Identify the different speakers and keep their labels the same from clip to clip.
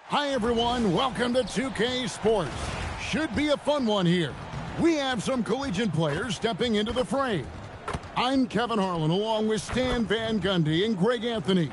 Speaker 1: Hi everyone, welcome to 2K Sports. Should be a fun one here. We have some collegiate players stepping into the fray. I'm Kevin Harlan along with Stan Van Gundy and Greg Anthony.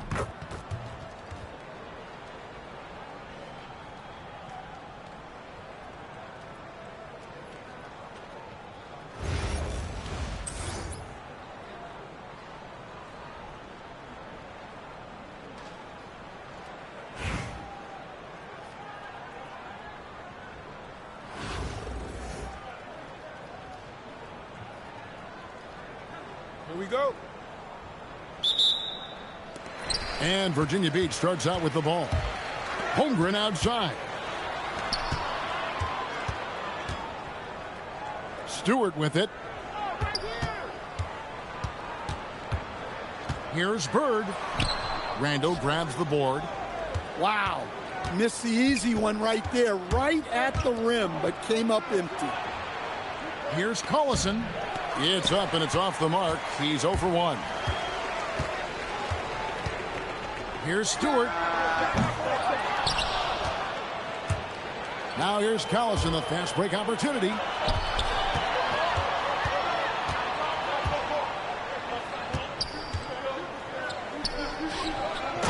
Speaker 2: Here we go.
Speaker 1: And Virginia Beach starts out with the ball. Holmgren outside. Stewart with it. Here's Bird. Randall grabs the board.
Speaker 3: Wow. Missed the easy one right there, right at the rim, but came up empty.
Speaker 1: Here's Collison. It's up and it's off the mark. He's 0 for 1. Here's Stewart. Now here's Collison, the fast break opportunity.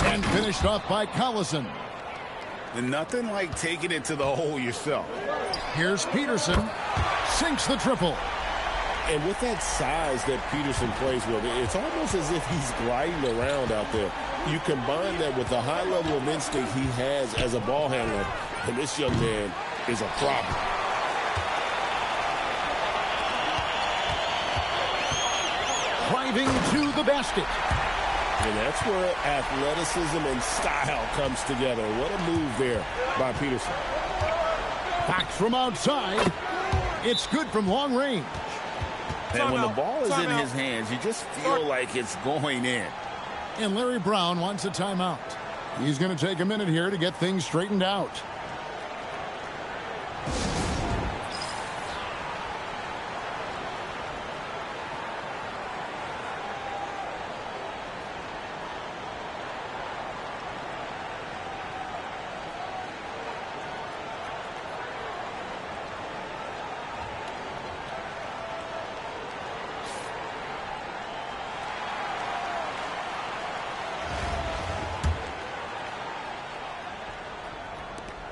Speaker 1: And finished off by Collison.
Speaker 2: And nothing like taking it to the hole yourself.
Speaker 1: Here's Peterson. Sinks the triple.
Speaker 4: And with that size that Peterson plays with, it's almost as if he's gliding around out there. You combine that with the high level of instinct he has as a ball handler, and this young man is a problem.
Speaker 1: Driving to the basket.
Speaker 4: And that's where athleticism and style comes together. What a move there by Peterson.
Speaker 1: Back from outside. It's good from long range.
Speaker 2: And when the ball is in his hands, you just feel like it's going in.
Speaker 1: And Larry Brown wants a timeout. He's going to take a minute here to get things straightened out.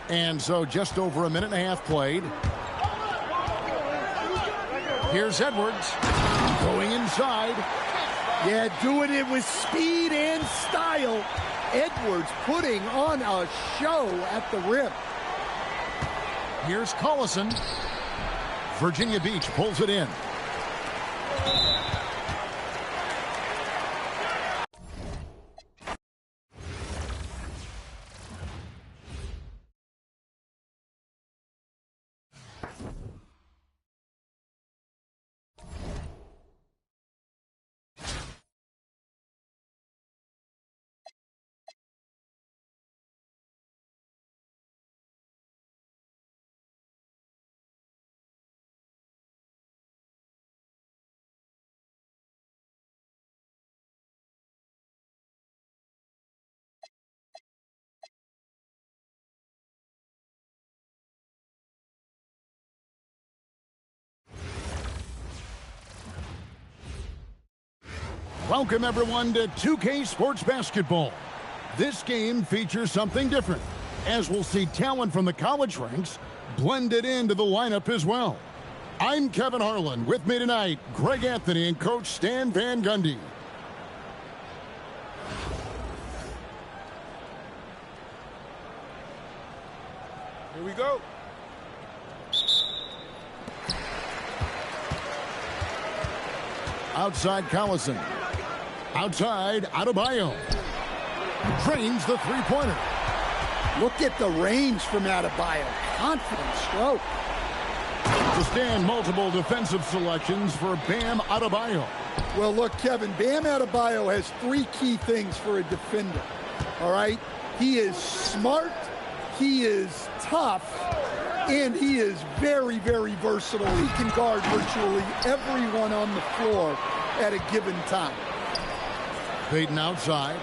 Speaker 1: And so just over a minute and a half played. Here's Edwards going inside.
Speaker 3: Yeah, doing it with speed and style. Edwards putting on a show at the rim.
Speaker 1: Here's Collison. Virginia Beach pulls it in. Welcome everyone to 2K Sports Basketball. This game features something different, as we'll see talent from the college ranks blended into the lineup as well. I'm Kevin Harlan. With me tonight, Greg Anthony and Coach Stan Van Gundy.
Speaker 2: Here we go.
Speaker 1: Outside Collison. Outside Adebayo. Drains the three-pointer.
Speaker 3: Look at the range from Adebayo. Confident stroke.
Speaker 1: To stand multiple defensive selections for Bam Adebayo.
Speaker 3: Well, look, Kevin, Bam Adebayo has three key things for a defender. All right? He is smart, he is tough, and he is very, very versatile. He can guard virtually everyone on the floor at a given time.
Speaker 1: Payton outside.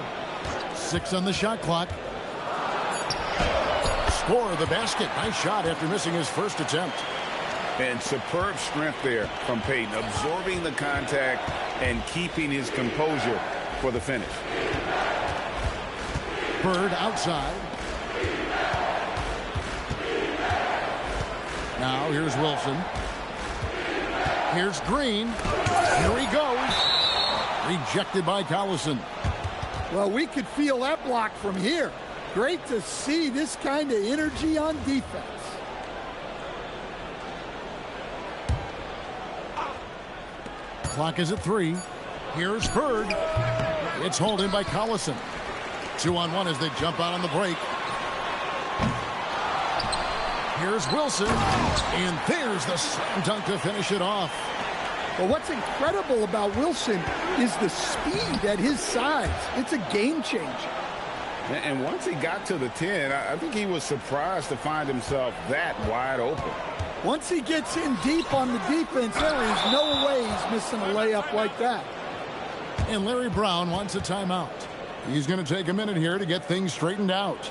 Speaker 1: 6 on the shot clock. score the basket. Nice shot after missing his first attempt.
Speaker 2: And superb strength there from Payton, absorbing the contact and keeping his composure for the finish.
Speaker 1: Bird outside. Now here's Wilson. Here's Green. Here he goes. Rejected by Collison.
Speaker 3: Well, we could feel that block from here. Great to see this kind of energy on defense.
Speaker 1: Clock is at 3. Here's Bird. It's hauled in by Collison. 2-on-1 as they jump out on the break. Here's Wilson. And there's the slam dunk to finish it off.
Speaker 3: Well, what's incredible about Wilson is the speed at his size. It's a game changer.
Speaker 2: And once he got to the 10, I think he was surprised to find himself that wide open.
Speaker 3: Once he gets in deep on the defense, there is no way he's missing a layup like that.
Speaker 1: And Larry Brown wants a timeout. He's going to take a minute here to get things straightened out.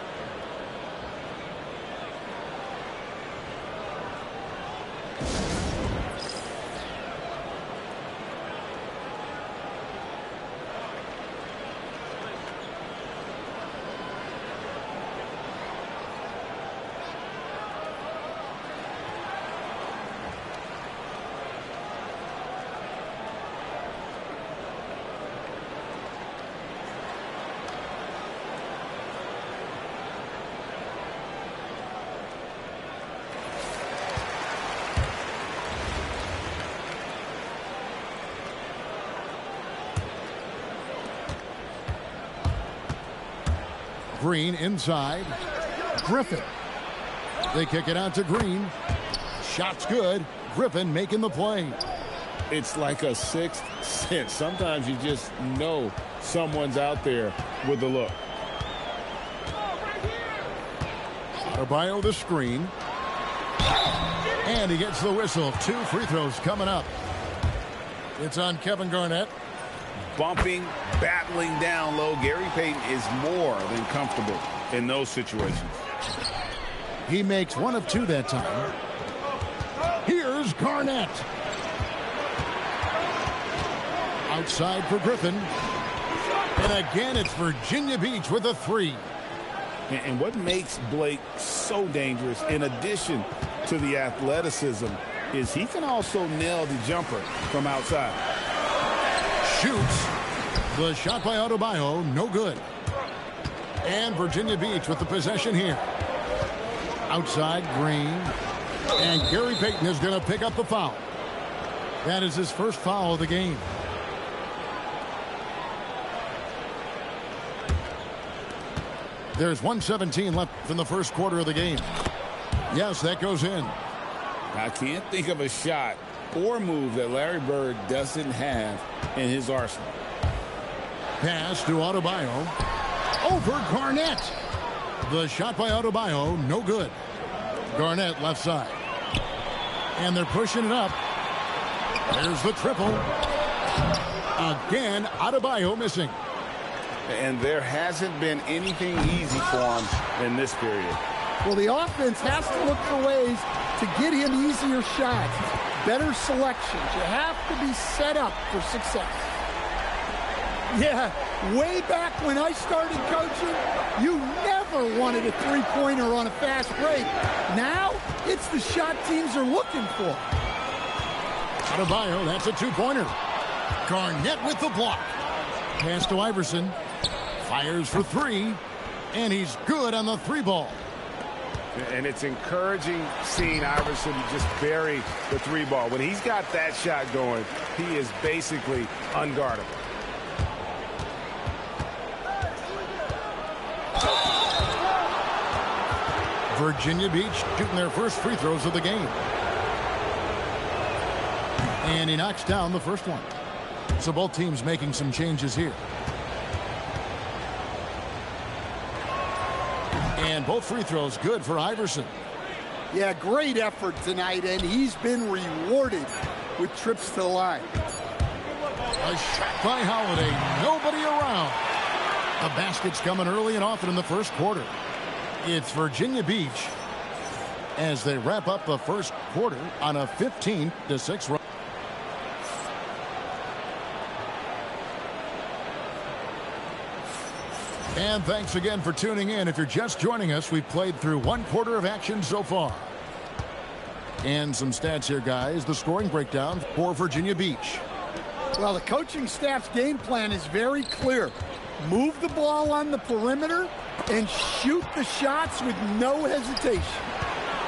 Speaker 1: Green inside. Griffin. They kick it out to Green. Shot's good. Griffin making the play.
Speaker 4: It's like a sixth sense. Sometimes you just know someone's out there with the look.
Speaker 1: Adebayo the screen. And he gets the whistle. 2 free throws coming up. It's on Kevin Garnett.
Speaker 2: Bumping, battling down low. Gary Payton is more than comfortable in those situations.
Speaker 1: He makes 1 of 2 that time. Here's Garnett. Outside for Griffin. And again, it's Virginia Beach with a 3.
Speaker 4: And what makes Blake so dangerous, in addition to the athleticism, is he can also nail the jumper from outside.
Speaker 1: Shoots. The shot by Adebayo, no good. And Virginia Beach with the possession here. Outside, Green. And Gary Payton is going to pick up the foul. That is his first foul of the game. There's 1:17 left in the first quarter of the game. Yes, that goes in.
Speaker 4: I can't think of a shot or move that Larry Bird doesn't have in his arsenal.
Speaker 1: Pass to Adebayo. Over Garnett. The shot by Adebayo, no good. Garnett left side. And they're pushing it up. There's the triple. Again, Adebayo missing.
Speaker 2: And there hasn't been anything easy for him in this period.
Speaker 3: Well, the offense has to look for ways to get him easier shots, better selections. You have to be set up for success. Yeah, way back when I started coaching, you never wanted a three-pointer on a fast break. Now, it's the shot teams are looking for.
Speaker 1: Adebayo, that's a 2-pointer. Garnett with the block. Pass to Iverson. Fires for 3. And he's good on the 3-ball.
Speaker 2: And it's encouraging seeing Iverson just bury the 3-ball. When he's got that shot going, he is basically unguardable.
Speaker 1: Virginia Beach shooting their first free throws of the game. And he knocks down the first one. So both teams making some changes here. And both free throws good for Iverson.
Speaker 3: Yeah, great effort tonight, and he's been rewarded with trips to the line.
Speaker 1: A shot by Holiday. Nobody around. The basket's coming early and often in the first quarter. It's Virginia Beach as they wrap up the first quarter on a 15-6 run. And thanks again for tuning in. If you're just joining us, we've played through one quarter of action so far. And some stats here, guys. The scoring breakdown for Virginia Beach.
Speaker 3: Well, the coaching staff's game plan is very clear. Move the ball on the perimeter and shoot the shots with no hesitation.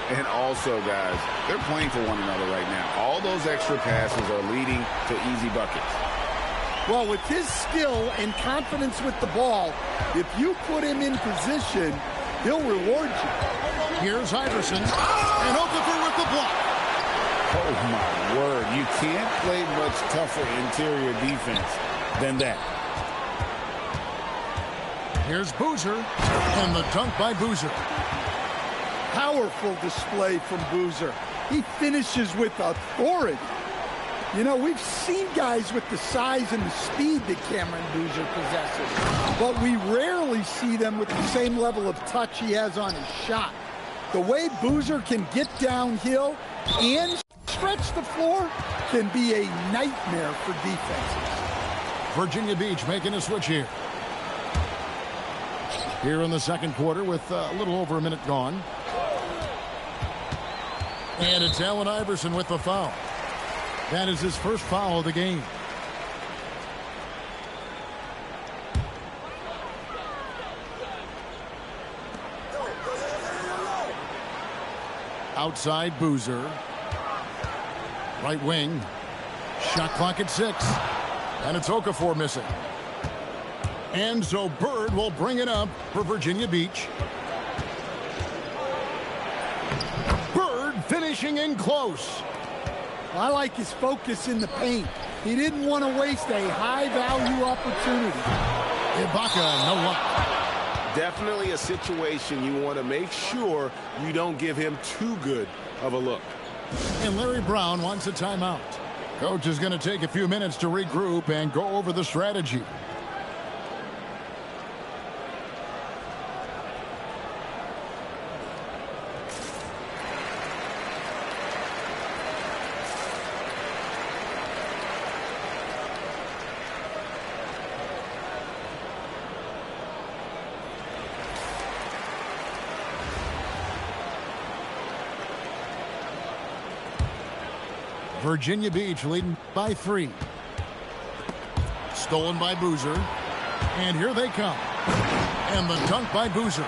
Speaker 2: And also, guys, they're playing for one another right now. All those extra passes are leading to easy buckets.
Speaker 3: Well, with his skill and confidence with the ball, if you put him in position, he'll reward you.
Speaker 1: Here's Iverson, and Okafor with the block.
Speaker 4: Oh, my word. You can't play much tougher interior defense than that.
Speaker 1: Here's Boozer, and the dunk by Boozer.
Speaker 3: Powerful display from Boozer. He finishes with authority. You know, we've seen guys with the size and the speed that Cameron Boozer possesses, but we rarely see them with the same level of touch he has on his shot. The way Boozer can get downhill and stretch the floor can be a nightmare for defenses.
Speaker 1: Virginia Beach making a switch here. Here in the second quarter with a little over a minute gone. And it's Allen Iverson with the foul. That is his first foul of the game. Outside Boozer. Right wing. Shot clock at 6. And it's Okafor missing. And so Bird will bring it up for Virginia Beach. Bird finishing in close.
Speaker 3: I like his focus in the paint. He didn't want to waste a high-value opportunity.
Speaker 1: Ibaka, no luck.
Speaker 2: Definitely a situation you want to make sure you don't give him too good of a look.
Speaker 1: And Larry Brown wants a timeout. Coach is going to take a few minutes to regroup and go over the strategy. Virginia Beach leading by 3. Stolen by Boozer. And here they come. And the dunk by Boozer.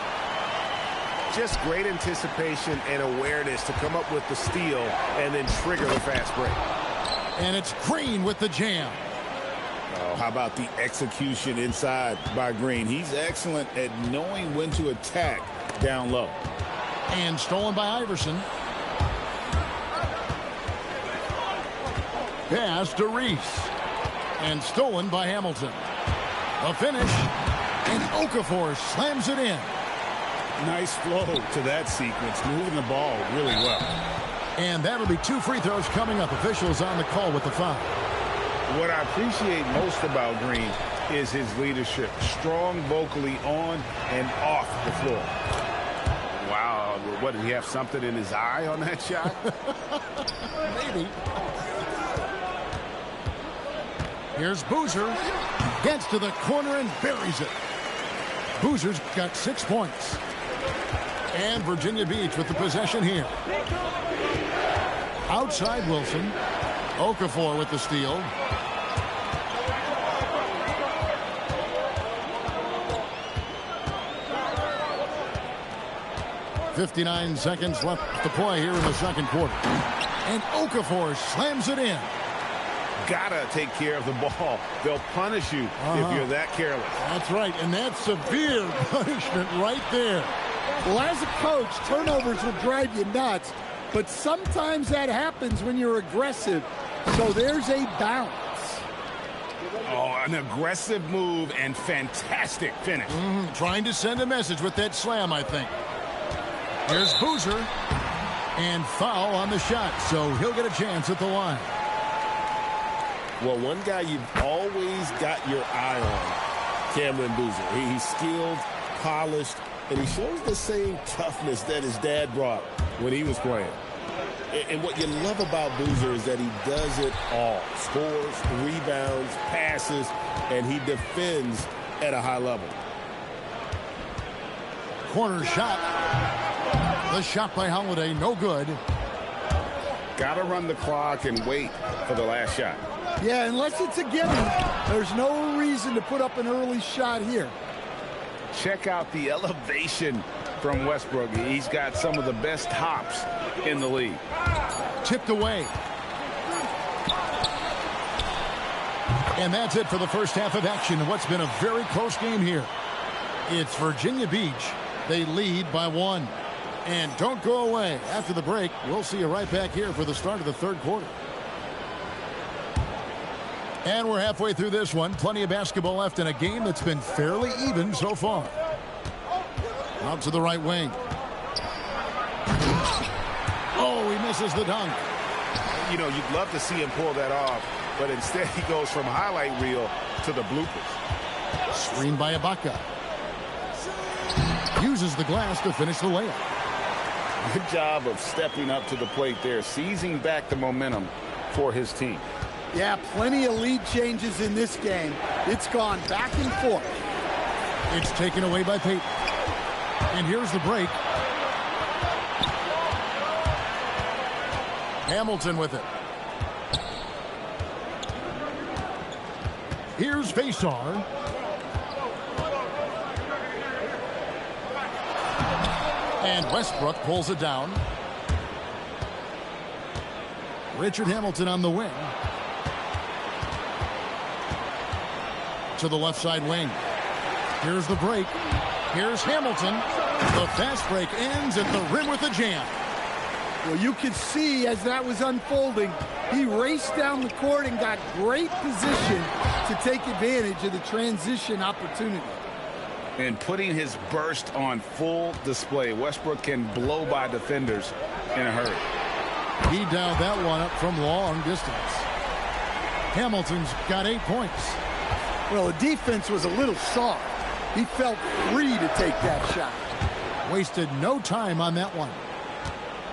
Speaker 2: Just great anticipation and awareness to come up with the steal and then trigger the fast break.
Speaker 1: And it's Green with the jam.
Speaker 4: Oh, how about the execution inside by Green? He's excellent at knowing when to attack down low.
Speaker 1: And stolen by Iverson. Pass to Reese. And stolen by Hamilton. A finish. And Okafor slams it in.
Speaker 4: Nice flow to that sequence. Moving the ball really well.
Speaker 1: And that'll be 2 free throws coming up. Officials on the call with the foul.
Speaker 2: What I appreciate most about Green is his leadership. Strong vocally on and off the floor. Wow. What, did he have something in his eye on that shot?
Speaker 1: Maybe. Here's Boozer. Gets to the corner and buries it. Boozer's got 6 points. And Virginia Beach with the possession here. Outside Wilson. Okafor with the steal. .59 seconds left to play here in the second quarter. And Okafor slams it in.
Speaker 2: Gotta take care of the ball. They'll punish you if you're that careless.
Speaker 1: That's right, and that's severe punishment right there.
Speaker 3: Well, as a coach, turnovers will drive you nuts, but sometimes that happens when you're aggressive. So there's a balance.
Speaker 2: Oh, an aggressive move and fantastic finish.
Speaker 1: Trying to send a message with that slam, I think. Here's Boozer. And foul on the shot, so he'll get a chance at the line.
Speaker 4: Well, one guy you've always got your eye on, Cameron Boozer. He's skilled, polished, and he shows the same toughness that his dad brought when he was playing. And what you love about Boozer is that he does it all. Scores, rebounds, passes, and he defends at a high level.
Speaker 1: Corner shot. The shot by Holiday, no good.
Speaker 2: Got to run the clock and wait for the last shot.
Speaker 3: Yeah, unless it's a gimme, there's no reason to put up an early shot here.
Speaker 2: Check out the elevation from Westbrook. He's got some of the best hops in the league.
Speaker 1: Tipped away. And that's it for the first half of action in what's been a very close game here. It's Virginia Beach. They lead by 1. And don't go away. After the break, we'll see you right back here for the start of the third quarter. And we're halfway through this one. Plenty of basketball left in a game that's been fairly even so far. Out to the right wing. Oh, he misses the dunk.
Speaker 2: You know, you'd love to see him pull that off, but instead he goes from highlight reel to the bloopers.
Speaker 1: Screened by Ibaka. Uses the glass to finish the layup.
Speaker 2: Good job of stepping up to the plate there, seizing back the momentum for his team.
Speaker 3: Yeah, plenty of lead changes in this game. It's gone back and forth.
Speaker 1: It's taken away by Peyton. And here's the break. Hamilton with it. Here's Faisar. And Westbrook pulls it down. Richard Hamilton on the wing. To the left side wing. Here's the break. Here's Hamilton. The fast break ends at the rim with a jam.
Speaker 3: Well, you could see as that was unfolding, he raced down the court and got great position to take advantage of the transition opportunity.
Speaker 2: And putting his burst on full display. Westbrook can blow by defenders in a hurry.
Speaker 1: He dialed that one up from long distance. Hamilton's got 8 points.
Speaker 3: Well, the defense was a little soft. He felt free to take that shot.
Speaker 1: Wasted no time on that one.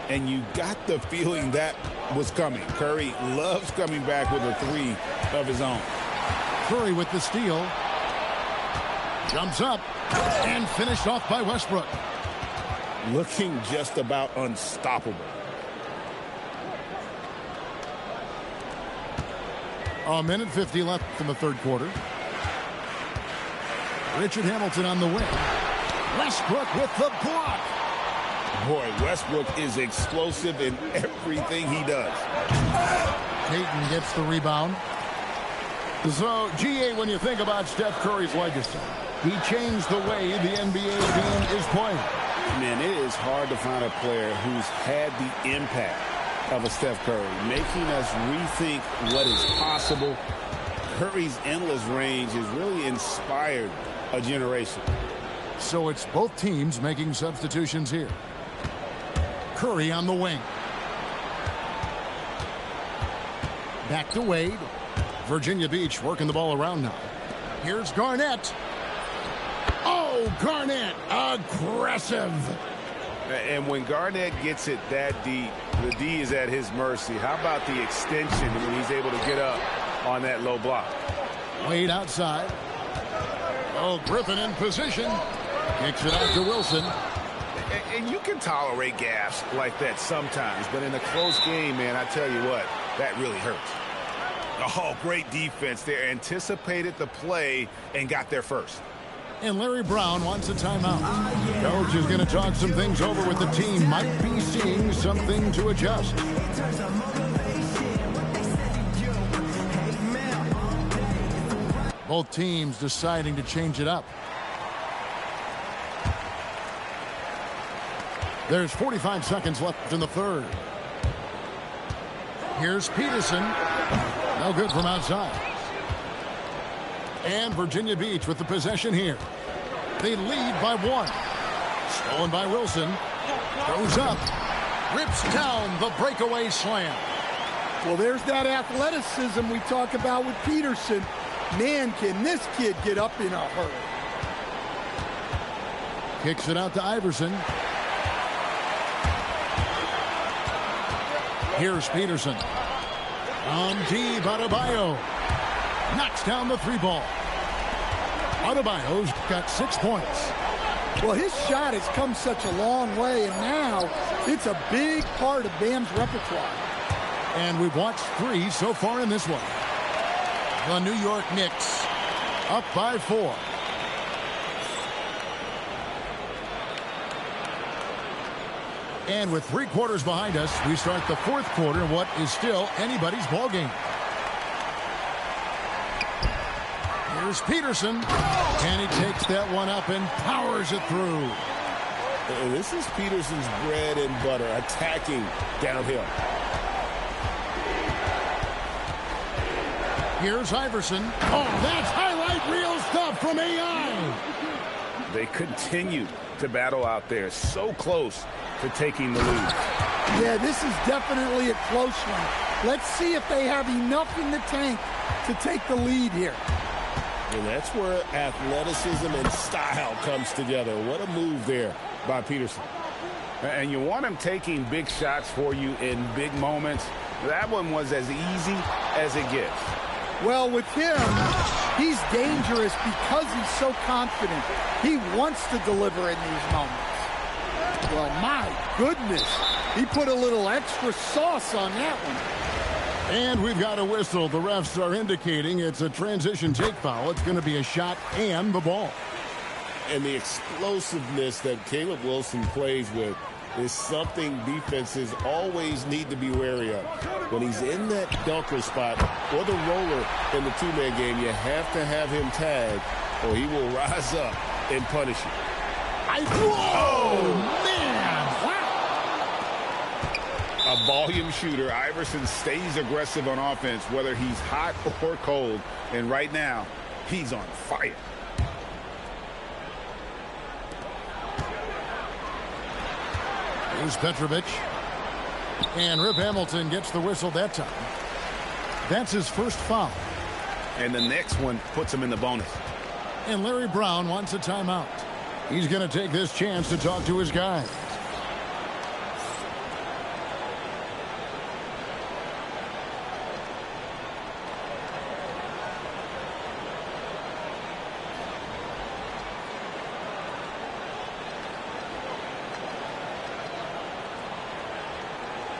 Speaker 2: And you got the feeling that was coming. Curry loves coming back with a 3 of his own.
Speaker 1: Curry with the steal. Jumps up and finished off by Westbrook.
Speaker 2: Looking just about unstoppable.
Speaker 1: A minute 50 left in the third quarter. Richard Hamilton on the wing. Westbrook with the block.
Speaker 2: Boy, Westbrook is explosive in everything he does.
Speaker 1: Peyton gets the rebound. So, GA, when you think about Steph Curry's legacy, he changed the way the NBA game is played.
Speaker 2: Man, it is hard to find a player who's had the impact of a Steph Curry, making us rethink what is possible. Curry's endless range has really inspired a generation.
Speaker 1: So it's both teams making substitutions here. Curry on the wing. Back to Wade. Virginia Beach working the ball around now. Here's Garnett. Oh, Garnett, aggressive.
Speaker 2: And when Garnett gets it that deep, the D is at his mercy. How about the extension when he's able to get up on that low block?
Speaker 1: Wade outside. Oh, Griffin in position. Kicks it out to Wilson.
Speaker 2: And you can tolerate gaffes like that sometimes, but in a close game, man, I tell you what, that really hurts. Oh, great defense there. Anticipated the play and got there first.
Speaker 1: And Larry Brown wants a timeout. Coach is going to talk some things over with the team. Might be seeing something to adjust. Both teams deciding to change it up. There's 45 seconds left in the third. Here's Peterson. No good from outside. And Virginia Beach with the possession here. They lead by 1. Stolen by Wilson. Goes up. Rips down the breakaway slam.
Speaker 3: Well, there's that athleticism we talk about with Peterson. Man, can this kid get up in a hurry.
Speaker 1: Kicks it out to Iverson. Here's Peterson. On deep, Adebayo. Knocks down the three ball. Adebayo's got 6 points.
Speaker 3: Well, his shot has come such a long way, and now it's a big part of Bam's repertoire.
Speaker 1: And we've watched 3 so far in this one. The New York Knicks up by 4. And with 3 quarters behind us, we start the 4th quarter in what is still anybody's ball game. Here's Peterson, and he takes that one up and powers it through.
Speaker 4: And this is Peterson's bread and butter, attacking downhill.
Speaker 1: Here's Iverson. Oh, that's highlight reel stuff from AI.
Speaker 2: They continue to battle out there, so close to taking the lead.
Speaker 3: Yeah, this is definitely a close one. Let's see if they have enough in the tank to take the lead here.
Speaker 4: And that's where athleticism and style comes together. What a move there by Peterson.
Speaker 2: And you want him taking big shots for you in big moments. That one was as easy as it gets.
Speaker 3: Well, with him, he's dangerous because he's so confident. He wants to deliver in these moments. Well, my goodness, he put a little extra sauce on that one.
Speaker 1: And we've got a whistle. The refs are indicating it's a transition take foul. It's going to be a shot and the ball.
Speaker 4: And the explosiveness that Caleb Wilson plays with is something defenses always need to be wary of. When he's in that dunker spot or the roller in the two-man game, you have to have him tagged or he will rise up and punish you.
Speaker 1: Whoa, man!
Speaker 2: A volume shooter. Iverson stays aggressive on offense, whether he's hot or cold. And right now, he's on fire.
Speaker 1: Here's Petrovic. And Rip Hamilton gets the whistle that time. That's his first foul.
Speaker 2: And the next one puts him in the bonus.
Speaker 1: And Larry Brown wants a timeout. He's going to take this chance to talk to his guys.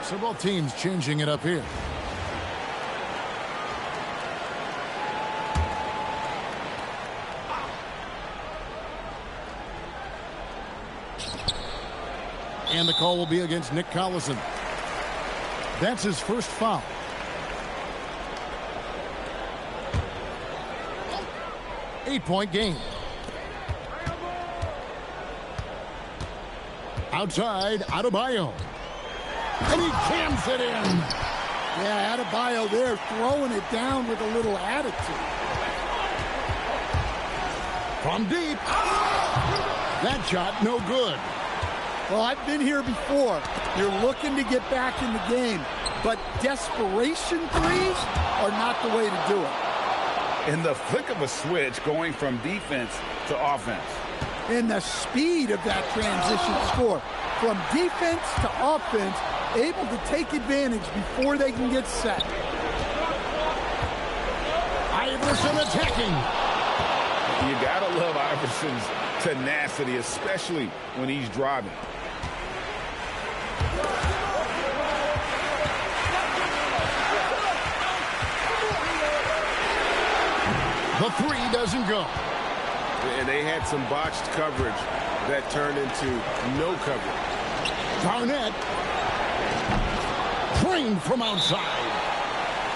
Speaker 1: So both teams changing it up here. And the call will be against Nick Collison. That's his first foul. Eight-point game. Outside, Adebayo. And he jams it in.
Speaker 3: Yeah, Adebayo there throwing it down with a little attitude.
Speaker 1: From deep. That shot, no good.
Speaker 3: Well, I've been here before. You're looking to get back in the game, but desperation threes are not the way to do it.
Speaker 2: In the flick of a switch, going from defense to offense.
Speaker 3: And the speed of that transition score. From defense to offense, able to take advantage before they can get set.
Speaker 1: Iverson attacking.
Speaker 2: You gotta love Iverson's tenacity, especially when he's driving.
Speaker 1: The three doesn't go.
Speaker 4: And they had some botched coverage that turned into no coverage.
Speaker 1: Garnett. Trained from outside.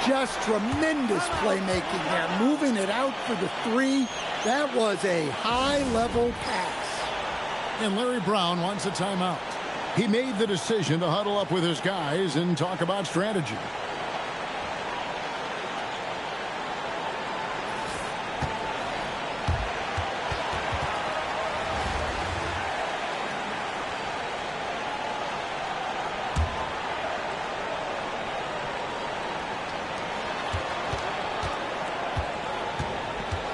Speaker 3: Just tremendous playmaking there. Moving it out for the three. That was a high-level pass.
Speaker 1: And Larry Brown wants a timeout. He made the decision to huddle up with his guys and talk about strategy.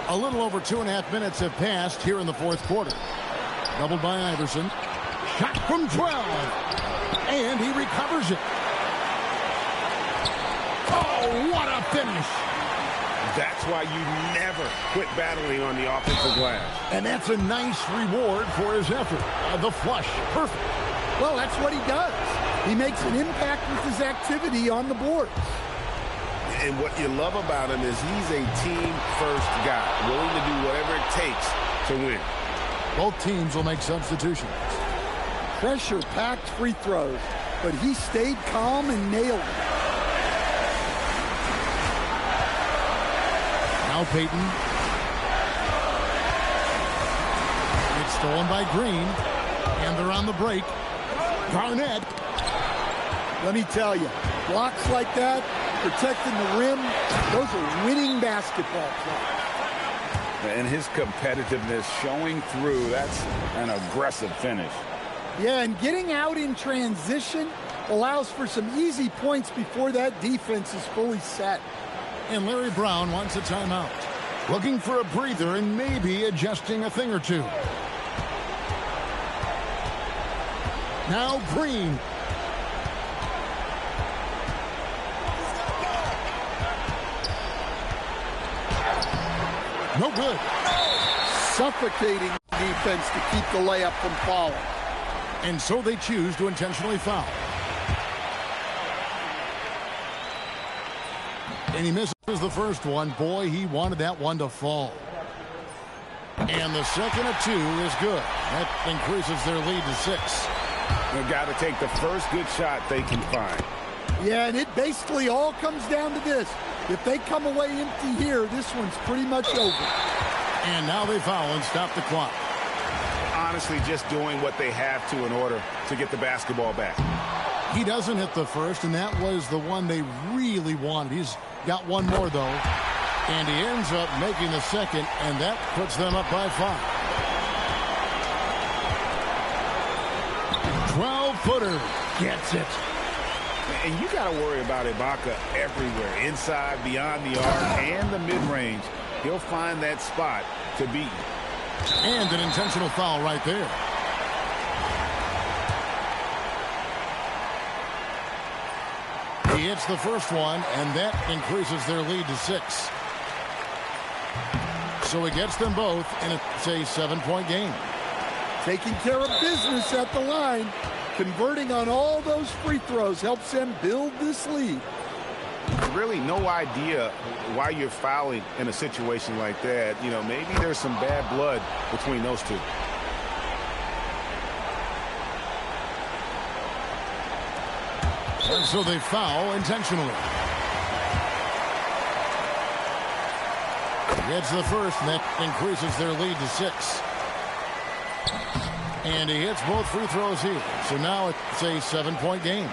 Speaker 1: A little over 2.5 minutes have passed here in the fourth quarter. Doubled by Iverson. Shot from 12. And he recovers it. Oh, what a finish.
Speaker 2: That's why you never quit battling on the offensive glass.
Speaker 1: And that's a nice reward for his effort. The flush. Perfect.
Speaker 3: Well, that's what he does. He makes an impact with his activity on the boards.
Speaker 2: And what you love about him is he's a team-first guy, willing to do whatever it takes to win.
Speaker 1: Both teams will make substitutions.
Speaker 3: Pressure-packed free throws, but he stayed calm and nailed it.
Speaker 1: Now Payton. It's stolen by Green. And they're on the break. Garnett.
Speaker 3: Let me tell you, blocks like that, protecting the rim, those are winning basketball plays.
Speaker 2: And his competitiveness showing through. That's an aggressive finish.
Speaker 3: Yeah, and getting out in transition allows for some easy points before that defense is fully set.
Speaker 1: And Larry Brown wants a timeout. Looking for a breather and maybe adjusting a thing or two. Now Green. No good.
Speaker 3: Suffocating defense to keep the layup from falling.
Speaker 1: And so they choose to intentionally foul. And he misses the first one. Boy, he wanted that one to fall. And the second of two is good. That increases their lead to 6.
Speaker 2: They've got to take the first good shot they can find.
Speaker 3: Yeah, and it basically all comes down to this. If they come away empty here, this one's pretty much over.
Speaker 1: And now they foul and stop the clock.
Speaker 2: Honestly, just doing what they have to in order to get the basketball back.
Speaker 1: He doesn't hit the first, and that was the one they really wanted. He's got one more, though. And he ends up making the second, and that puts them up by 5. 12-footer gets it.
Speaker 2: And you got to worry about Ibaka everywhere, inside, beyond the arc, and the mid-range. He'll find that spot to beat.
Speaker 1: And an intentional foul right there. He hits the first one, and that increases their lead to 6. So he gets them both, and it's a 7-point game.
Speaker 3: Taking care of business at the line. Converting on all those free throws helps them build this lead.
Speaker 2: Really no idea why you're fouling in a situation like that. You know, maybe there's some bad blood between those two.
Speaker 1: And so they foul intentionally. Gets the first, and that increases their lead to 6. And he hits both free throws here. So now it's a 7-point game.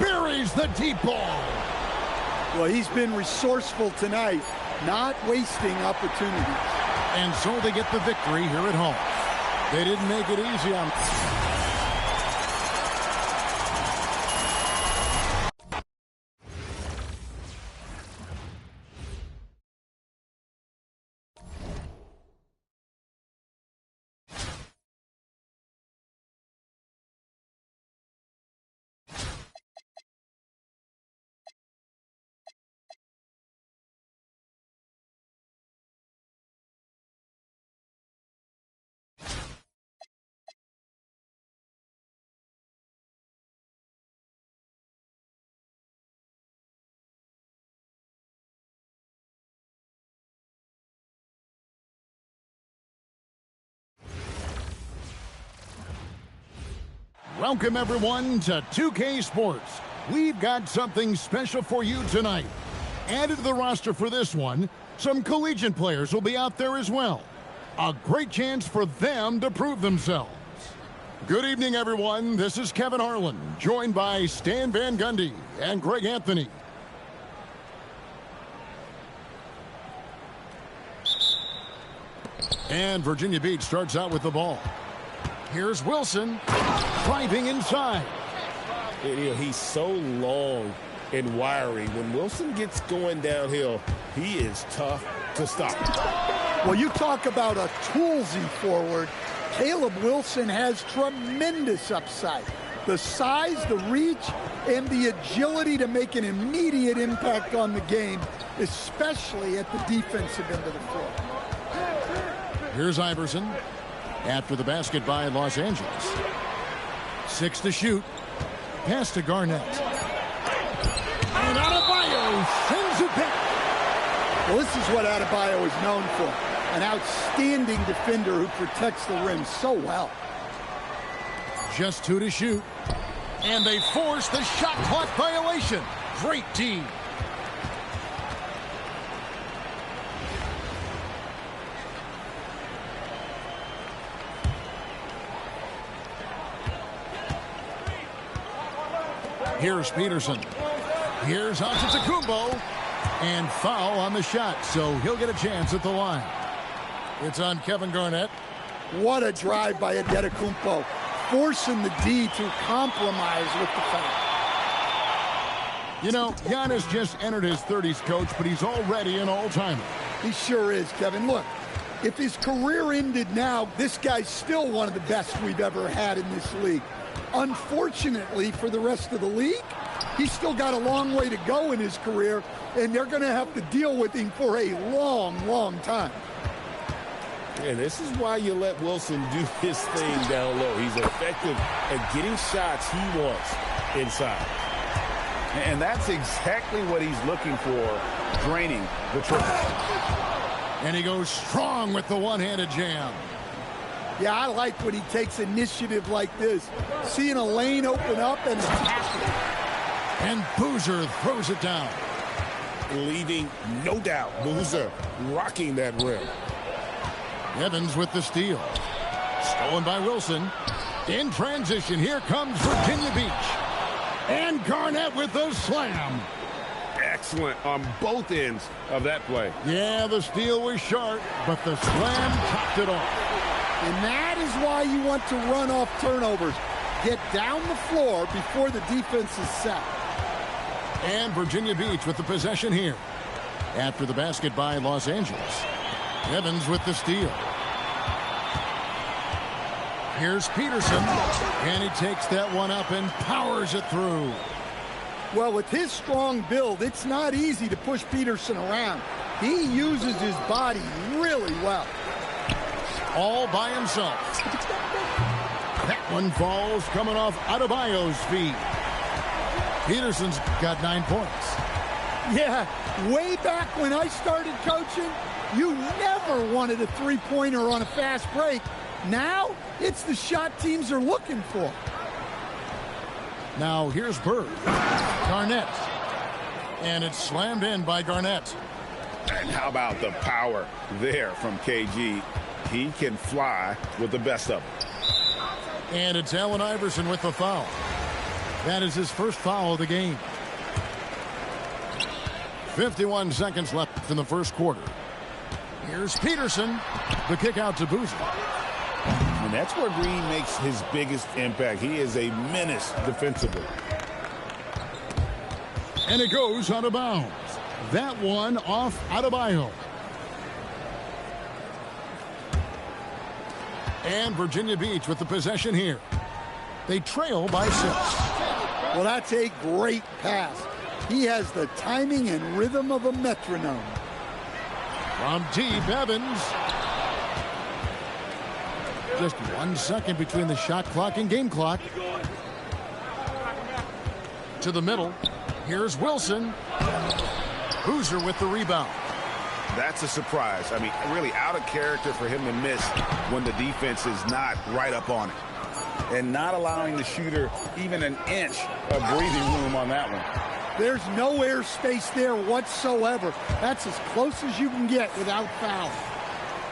Speaker 1: Buries the deep ball.
Speaker 3: Well, he's been resourceful tonight, not wasting opportunities.
Speaker 1: And so they get the victory here at home. They didn't make it easy on... Welcome, everyone, to 2K Sports. We've got something special for you tonight. Added to the roster for this one, some collegiate players will be out there as well. A great chance for them to prove themselves. Good evening, everyone. This is Kevin Harlan, joined by Stan Van Gundy and Greg Anthony. And Virginia Beach starts out with the ball. Here's Wilson, driving inside.
Speaker 4: You know, he's so long and wiry. When Wilson gets going downhill, he is tough to stop.
Speaker 3: Well, you talk about a toolsy forward. Caleb Wilson has tremendous upside. The size, the reach, and the agility to make an immediate impact on the game, especially at the defensive end of the floor.
Speaker 1: Here's Iverson after the basket by Los Angeles. 6 to shoot. Pass to Garnett. And Adebayo sends it back.
Speaker 3: Well, this is what Adebayo is known for. An outstanding defender who protects the rim so well.
Speaker 1: Just 2 to shoot. And they force the shot clock violation. Great team. Here's Peterson. Here's Antetokounmpo. And foul on the shot, so he'll get a chance at the line. It's on Kevin Garnett.
Speaker 3: What a drive by Antetokounmpo, forcing the D to compromise with the foul.
Speaker 1: You know, Giannis just entered his 30s, coach, but he's already an all-timer.
Speaker 3: He sure is, Kevin. Look, if his career ended now, this guy's still one of the best we've ever had in this league. Unfortunately for the rest of the league, he's still got a long way to go in his career, and they're going to have to deal with him for a long, long time.
Speaker 4: And this is why you let Wilson do his thing down low. He's effective at getting shots he wants inside.
Speaker 2: And that's exactly what he's looking for, draining the triple.
Speaker 1: And he goes strong with the one-handed jam.
Speaker 3: Yeah, I like when he takes initiative like this. Seeing a lane open up and attacking.
Speaker 1: And Boozer throws it down.
Speaker 4: Leaving, no doubt, Boozer rocking that rim.
Speaker 1: Evans with the steal. Stolen by Wilson. In transition, here comes Virginia Beach. And Garnett with the slam.
Speaker 2: Excellent on both ends of that play.
Speaker 1: Yeah, the steal was sharp, but the slam topped it off.
Speaker 3: And that is why you want to run off turnovers. Get down the floor before the defense is set.
Speaker 1: And Virginia Beach with the possession here. After the basket by Los Angeles. Evans with the steal. Here's Peterson. And he takes that one up and powers it through.
Speaker 3: Well, with his strong build, it's not easy to push Peterson around. He uses his body really well.
Speaker 1: All by himself. That one falls coming off Adebayo's feet. Peterson's got 9 points.
Speaker 3: Yeah, way back when I started coaching, you never wanted a three-pointer on a fast break. Now, it's the shot teams are looking for.
Speaker 1: Now, here's Bird. Garnett. And it's slammed in by Garnett.
Speaker 2: And how about the power there from KG? He can fly with the best of them.
Speaker 1: And it's Allen Iverson with the foul. That is his first foul of the game. 51 seconds left in the first quarter. Here's Peterson. The kick out to Boozer.
Speaker 2: And that's where Green makes his biggest impact. He is a menace defensively.
Speaker 1: And it goes out of bounds. That one off Adebayo. And Virginia Beach with the possession here. They trail by 6.
Speaker 3: Well, that's a great pass. He has the timing and rhythm of a metronome.
Speaker 1: From deep, Evans. Just 1 second between the shot clock and game clock. To the middle. Here's Wilson. Boozer with the rebound.
Speaker 2: That's a surprise. I mean, really out of character for him to miss when the defense is not right up on it. And not allowing the shooter even an inch of breathing room on that one.
Speaker 3: There's no air space there whatsoever. That's as close as you can get without foul.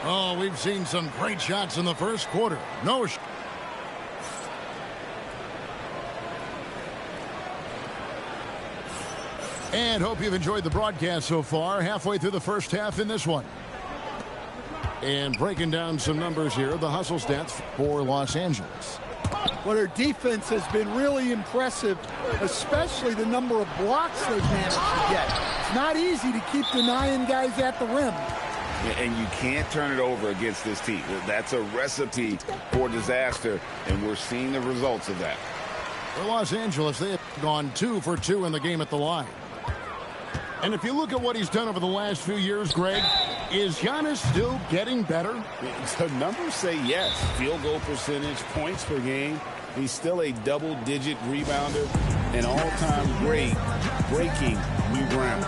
Speaker 1: Oh, we've seen some great shots in the first quarter. No. And hope you've enjoyed the broadcast so far. Halfway through the first half in this one. And breaking down some numbers here, the hustle stats for Los Angeles.
Speaker 3: Well, their defense has been really impressive, especially the number of blocks they've managed to get. It's not easy to keep denying guys at the rim.
Speaker 2: And you can't turn it over against this team. That's a recipe for disaster, and we're seeing the results of that.
Speaker 1: For Los Angeles, they have gone 2 for 2 in the game at the line. And if you look at what he's done over the last few years, Greg, is Giannis still getting better?
Speaker 2: The numbers say yes. Field goal percentage, points per game. He's still a double-digit rebounder, an all-time great, breaking new ground.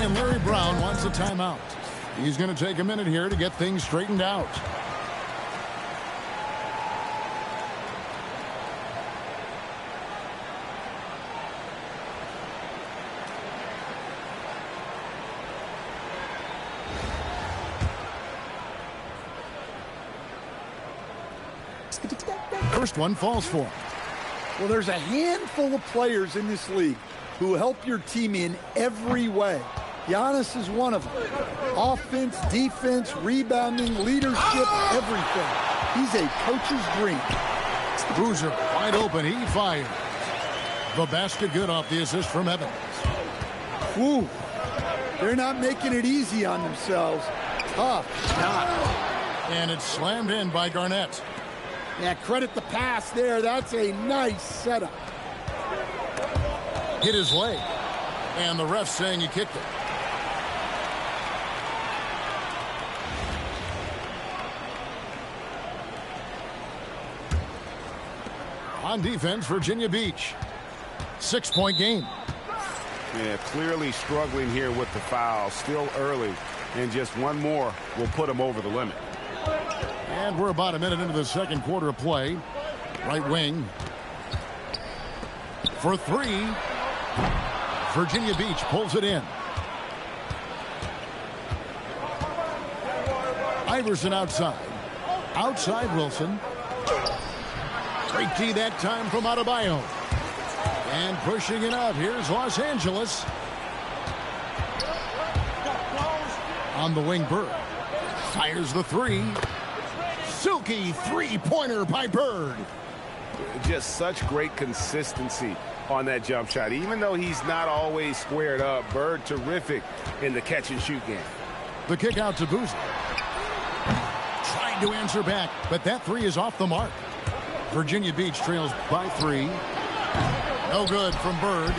Speaker 1: And Larry Brown wants a timeout. He's going to take a minute here to get things straightened out. First one falls for him.
Speaker 3: Well, there's a handful of players in this league who help your team in every way. Giannis is one of them. Offense, defense, rebounding, leadership, everything. He's a coach's dream.
Speaker 1: Boozer wide open. He fired. The basket good off the assist from Evans.
Speaker 3: Whew. They're not making it easy on themselves. Tough shot.
Speaker 1: And it's slammed in by Garnett.
Speaker 3: Yeah, credit the pass there. That's a nice setup.
Speaker 1: Hit his leg. And the ref saying he kicked it. On defense, Virginia Beach. 6-point game.
Speaker 2: Yeah, clearly struggling here with the foul. Still early. And just one more will put him over the limit.
Speaker 1: And we're about a minute into the second quarter of play. Right wing. For 3. Virginia Beach pulls it in. Iverson outside. Outside Wilson. Great D that time from Adebayo. And pushing it out. Here's Los Angeles. On the wing, Bird. Fires the 3. Silky three-pointer by Bird.
Speaker 2: Just such great consistency on that jump shot. Even though he's not always squared up, Bird terrific in the catch-and-shoot game.
Speaker 1: The kick out to Boozer. Trying to answer back, but that 3 is off the mark. Virginia Beach trails by 3. No good from Bird.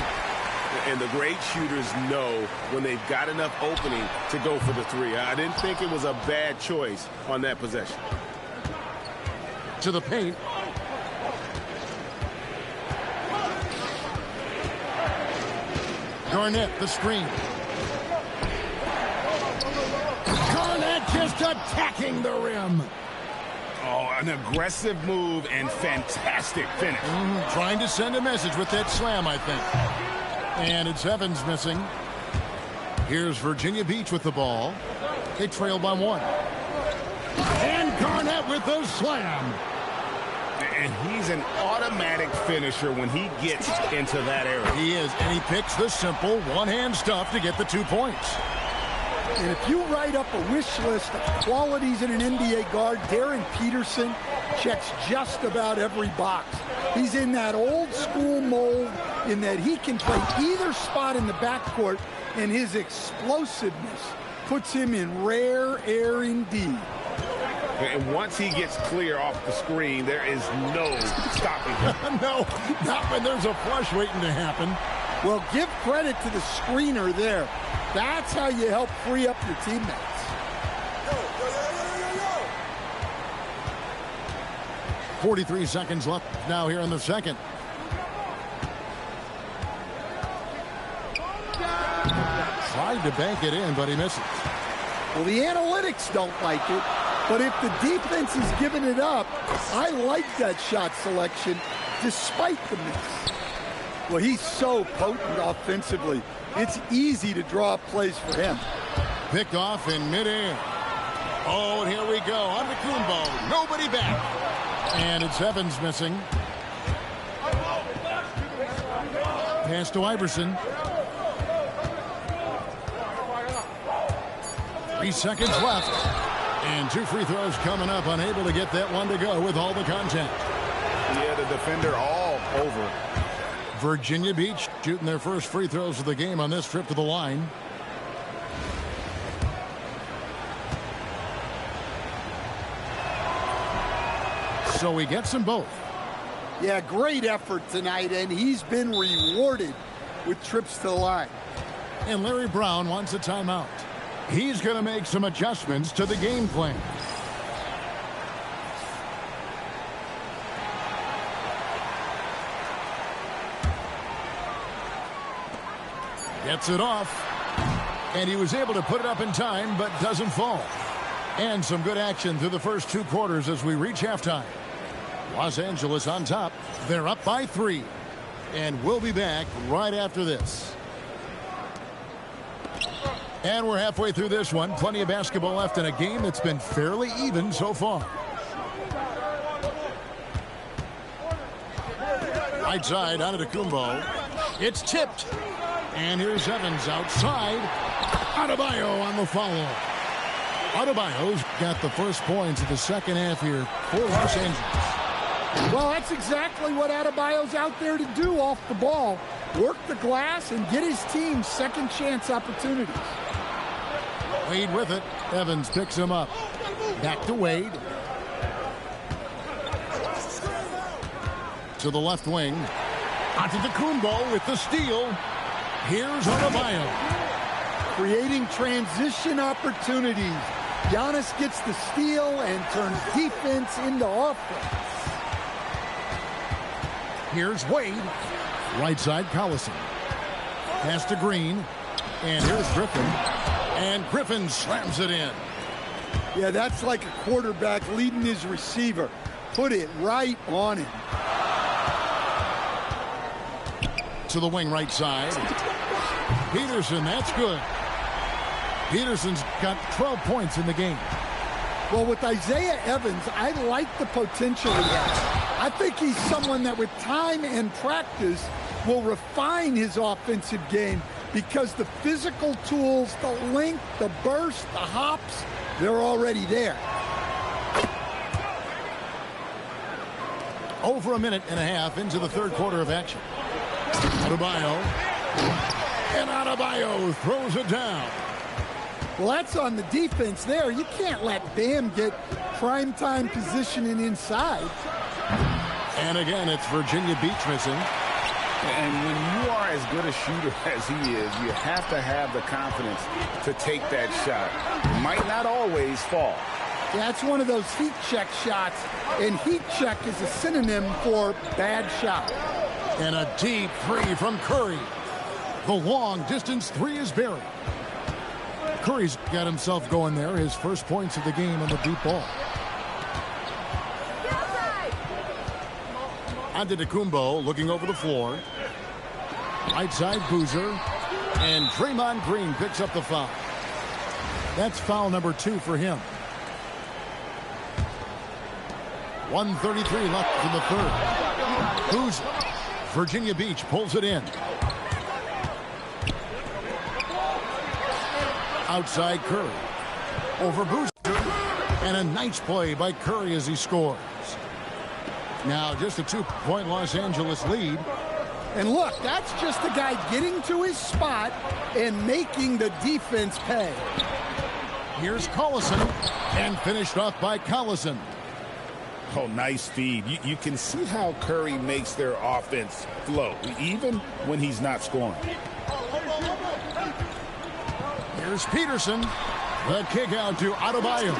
Speaker 2: And the great shooters know when they've got enough opening to go for the 3. I didn't think it was a bad choice on that possession.
Speaker 1: To the paint. Garnett, the screen. Garnett just attacking the rim.
Speaker 2: Oh, an aggressive move and fantastic finish.
Speaker 1: Trying to send a message with that slam, I think. And it's Evans missing. Here's Virginia Beach with the ball. They trail by 1. And Garnett with the slam.
Speaker 2: And he's an automatic finisher when he gets into that area.
Speaker 1: He is, and he picks the simple one-hand stuff to get the 2 points.
Speaker 3: And if you write up a wish list of qualities in an NBA guard, Darren Peterson checks just about every box. He's in that old school mold in that he can play either spot in the backcourt, and his explosiveness puts him in rare air indeed.
Speaker 2: And once he gets clear off the screen, there is no stopping him.
Speaker 1: No, not when there's a flush waiting to happen.
Speaker 3: Well, give credit to the screener there. That's how you help free up your teammates.
Speaker 1: 43 seconds left now here in the second. Tried to bank it in, but he misses.
Speaker 3: Well, the analytics don't like it, but if the defense is giving it up, I like that shot selection despite the miss. Well, he's so potent offensively. It's easy to draw up plays for him.
Speaker 1: Picked off in midair. Oh, and here we go. On to Kumbo. Nobody back. And it's Evans missing. Pass to Iverson. 3 seconds left. And 2 free throws coming up. Unable to get that one to go with all the contact.
Speaker 2: defender all over.
Speaker 1: Virginia Beach shooting their first free throws of the game on this trip to the line. So he gets them both.
Speaker 3: Yeah, great effort tonight, and he's been rewarded with trips to the line.
Speaker 1: And Larry Brown wants a timeout. He's going to make some adjustments to the game plan. Gets it off. And he was able to put it up in time, but doesn't fall. And some good action through the first 2 quarters as we reach halftime. Los Angeles on top. They're up by 3. And we'll be back right after this. And we're halfway through this one. Plenty of basketball left in a game that's been fairly even so far. Right side, Antetokounmpo. It's tipped. And here's Evans outside. Adebayo on the follow. Adebayo's got the first points of the second half here for Los Angeles.
Speaker 3: Well, that's exactly what Adebayo's out there to do off the ball. Work the glass and get his team second chance opportunities.
Speaker 1: Wade with it. Evans picks him up. Back to Wade. To the left wing. Antetokounmpo with the steal. Here's Adebayo.
Speaker 3: Creating transition opportunities. Giannis gets the steal and turns defense into offense.
Speaker 1: Here's Wade. Right side, Collison. Pass to Green. And here's Griffin. And Griffin slams it in.
Speaker 3: Yeah, that's like a quarterback leading his receiver. Put it right on him.
Speaker 1: To the wing right side. Peterson, that's good. Peterson's got 12 points in the game.
Speaker 3: Well, with Isaiah Evans, I like the potential he has. I think he's someone that with time and practice will refine his offensive game because the physical tools, the length, the burst, the hops, they're already there.
Speaker 1: Over a minute and a half into the third quarter of action. Adebayo. And Adebayo throws it down.
Speaker 3: Well, that's on the defense there. You can't let Bam get primetime positioning inside.
Speaker 1: And again, it's Virginia Beach missing.
Speaker 2: And when you are as good a shooter as he is, you have to have the confidence to take that shot. Might not always fall.
Speaker 3: That's one of those heat check shots, and heat check is a synonym for bad shot.
Speaker 1: And a deep three from Curry. The long distance three is buried. Curry's got himself going there. His first points of the game on the deep ball. Antetokounmpo looking over the floor. Right side, Boozer. And Draymond Green picks up the foul. That's foul number 2 for him. 1:33 left in the third. Boozer. Virginia Beach pulls it in. Outside Curry. Over Boozer. And a nice play by Curry as he scores. Now just a 2-point Los Angeles lead.
Speaker 3: And look, that's just the guy getting to his spot and making the defense pay.
Speaker 1: Here's Collison. And finished off by Collison.
Speaker 2: Oh, nice feed. You can see how Curry makes their offense flow, even when he's not scoring.
Speaker 1: Here's Peterson. The kick out to Adebayo.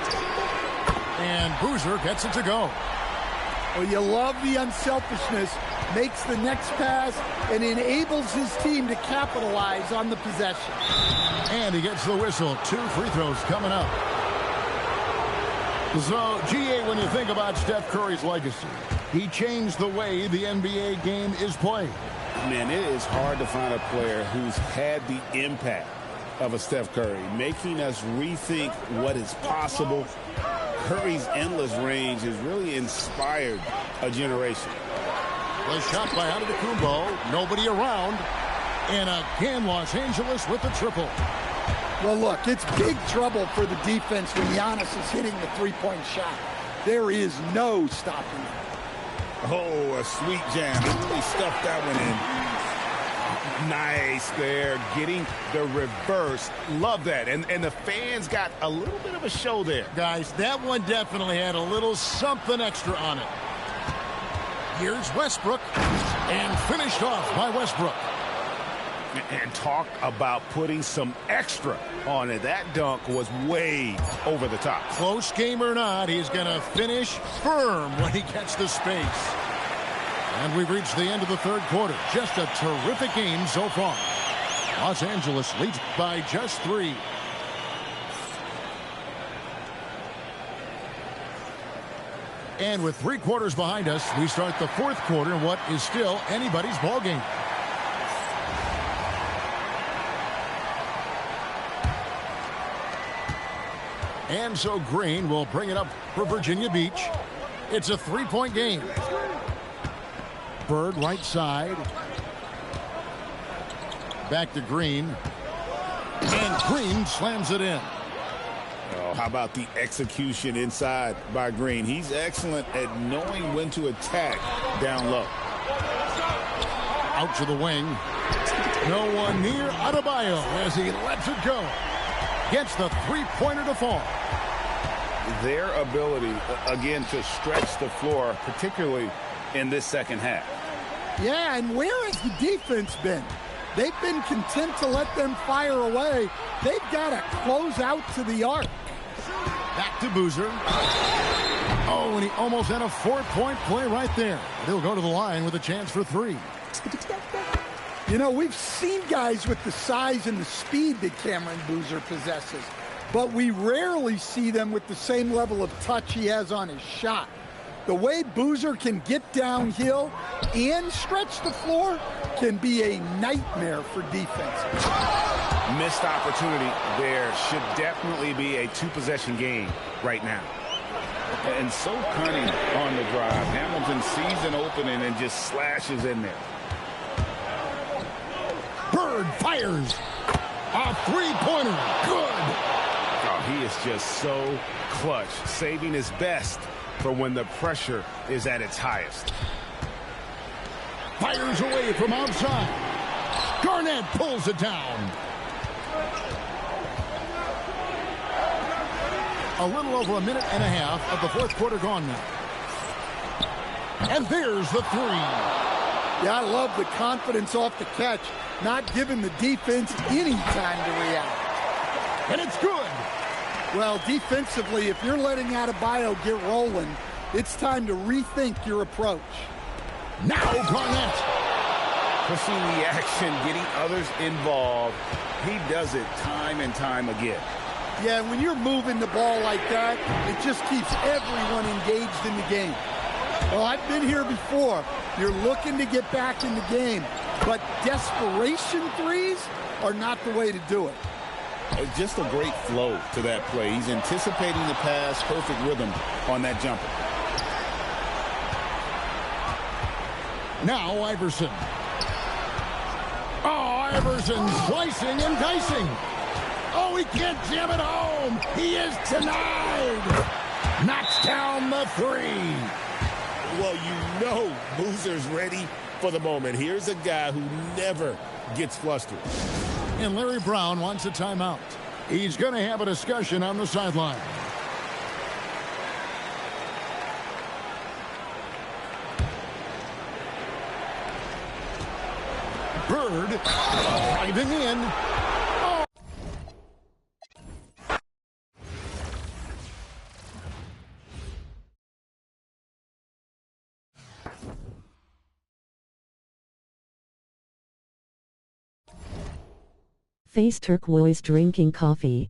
Speaker 1: And Boozer gets it to go.
Speaker 3: Well, you love the unselfishness. Makes the next pass and enables his team to capitalize on the possession.
Speaker 1: And he gets the whistle. 2 free throws coming up. So, GA, when you think about Steph Curry's legacy, he changed the way the NBA game is played.
Speaker 2: Man, it is hard to find a player who's had the impact of a Steph Curry, making us rethink what is possible. Curry's endless range has really inspired a generation.
Speaker 1: The shot by Antetokounmpo. Nobody around. And again, Los Angeles with the triple.
Speaker 3: Well, look, it's big trouble for the defense when Giannis is hitting the three-point shot. There is no stopping it.
Speaker 2: Oh, a sweet jam. He really stuffed that one in. Nice there, getting the reverse. Love that. And the fans got a little bit of a show there.
Speaker 1: Guys, that one definitely had a little something extra on it. Here's Westbrook, and finished off by Westbrook.
Speaker 2: And talk about putting some extra on it. That dunk was way over the top.
Speaker 1: Close game or not, he's going to finish firm when he gets the space. And we've reached the end of the third quarter. Just a terrific game so far. Los Angeles leads by just 3. And with 3 quarters behind us, we start the fourth quarter in what is still anybody's ball game. And so Green will bring it up for Virginia Beach. It's a 3-point game. Bird right side. Back to Green. And Green slams it in.
Speaker 2: Oh, how about the execution inside by Green? He's excellent at knowing when to attack down low.
Speaker 1: Out to the wing. No one near Adebayo as he lets it go. Gets the 3-pointer to fall.
Speaker 2: Their ability, again, to stretch the floor, particularly in this second half.
Speaker 3: Yeah, and where has the defense been? They've been content to let them fire away. They've got to close out to the arc.
Speaker 1: Back to Boozer. Oh, and he almost had a 4-point play right there. He'll go to the line with a chance for 3.
Speaker 3: You know, we've seen guys with the size and the speed that Cameron Boozer possesses, but we rarely see them with the same level of touch he has on his shot. The way Boozer can get downhill and stretch the floor can be a nightmare for defense.
Speaker 2: Missed opportunity there. Should definitely be a 2-possession game right now. And so cunning on the drive. Hamilton sees an opening and just slashes in there.
Speaker 1: Bird fires. A 3-pointer. Good.
Speaker 2: Oh, he is just so clutch, saving his best for when the pressure is at its highest.
Speaker 1: Fires away from outside. Garnett pulls it down. A little over a minute and a half of the fourth quarter gone now. And there's the 3.
Speaker 3: Yeah, I love the confidence off the catch, not giving the defense any time to react.
Speaker 1: And it's good.
Speaker 3: Well, defensively, if you're letting Adebayo get rolling, it's time to rethink your approach.
Speaker 1: Now Garnett.
Speaker 2: Pushing the action, getting others involved. He does it time and time again.
Speaker 3: Yeah, when you're moving the ball like that, it just keeps everyone engaged in the game. Well, I've been here before. You're looking to get back in the game, but desperation threes are not the way to do it.
Speaker 2: Just a great flow to that play. He's anticipating the pass, perfect rhythm on that jumper.
Speaker 1: Now Iverson. Oh, Iverson slicing and dicing. Oh, he can't jam it home. He is denied. Knocks down the 3.
Speaker 4: Well, you know Boozer's ready for the moment. Here's a guy who never gets flustered.
Speaker 1: And Larry Brown wants a timeout. He's going to have a discussion on the sideline. Bird driving in. Oh.
Speaker 5: Face turquoise drinking coffee.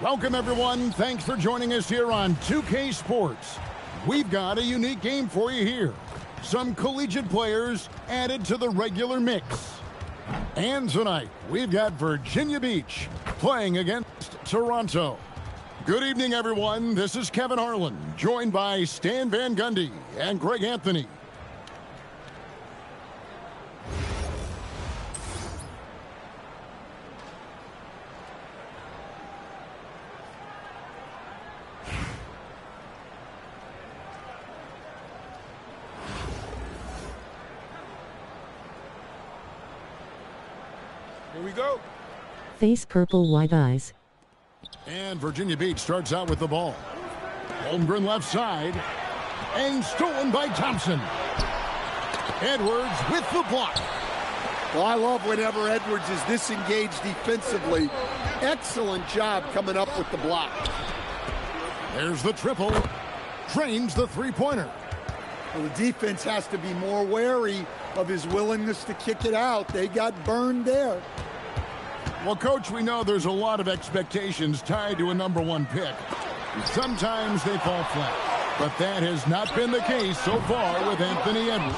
Speaker 1: Welcome, everyone. Thanks for joining us here on 2K Sports. We've got a unique game for you here. Some collegiate players added to the regular mix. And tonight, we've got Virginia Beach playing against Toronto. Good evening, everyone. This is Kevin Harlan, joined by Stan Van Gundy and Greg Anthony.
Speaker 2: Here we go.
Speaker 5: Face purple, white eyes.
Speaker 1: And Virginia Beach starts out with the ball. Holmgren left side. And stolen by Thompson. Edwards with the block.
Speaker 3: Well, I love whenever Edwards is disengaged defensively. Excellent job coming up with the block.
Speaker 1: There's the triple. Drains the three-pointer.
Speaker 3: Well, the defense has to be more wary of his willingness to kick it out. They got burned there.
Speaker 1: Well, Coach, we know there's a lot of expectations tied to a #1 pick. Sometimes they fall flat, but that has not been the case so far with Anthony Edwards.